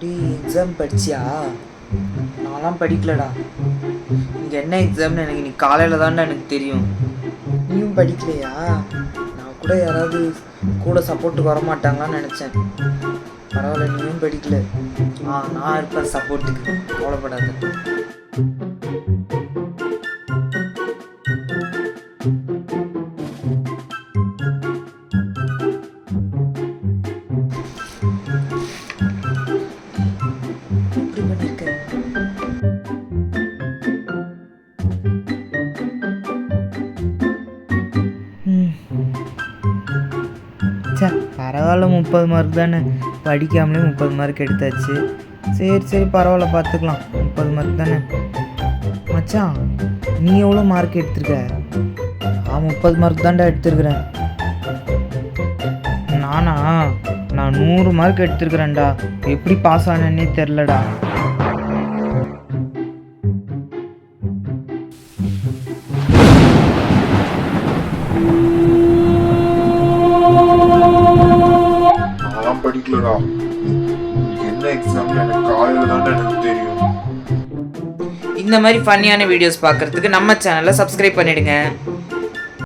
Exam படிச்சியா? நான்லாம் படிக்கலடா. இங்கே என்ன எக்ஸாம்னு எனக்கு இன்னைக்கு காலையில் தான்டா எனக்கு தெரியும். நீயும் படிக்கலையா? நான் கூட யாராவது கூட சப்போர்ட்டுக்கு வரமாட்டாங்களான்னு நினச்சேன். பரவாயில்ல, நீயும் படிக்கல. நான் இருப்பேன் சப்போர்ட்டுக்கு, கவலைப்படாத. பரவாயில்ல, 30 மார்க் தானே, படிக்காமலே 30 மார்க் எடுத்தாச்சு. சரி பரவாயில்ல, பார்த்துக்கலாம். 30 மார்க் தானே. மச்சான், நீ எவ்வளோ மார்க் எடுத்திருக்க? 30 மார்க் தான்டா எடுத்திருக்கிறேன். நான் 100 மார்க் எடுத்திருக்கிறேன்டா. எப்படி பாஸ் ஆனேன்னே தெரிலடா. படிக்கலடா. என்ன எக்ஸாம்னு எனக்கு காலையில தான் எனக்கு தெரியும். இந்த மாதிரி ஃபன்னியான வீடியோஸ் பார்க்கறதுக்கு நம்ம சேனலை சப்ஸ்கிரைப் பண்ணிடுங்க.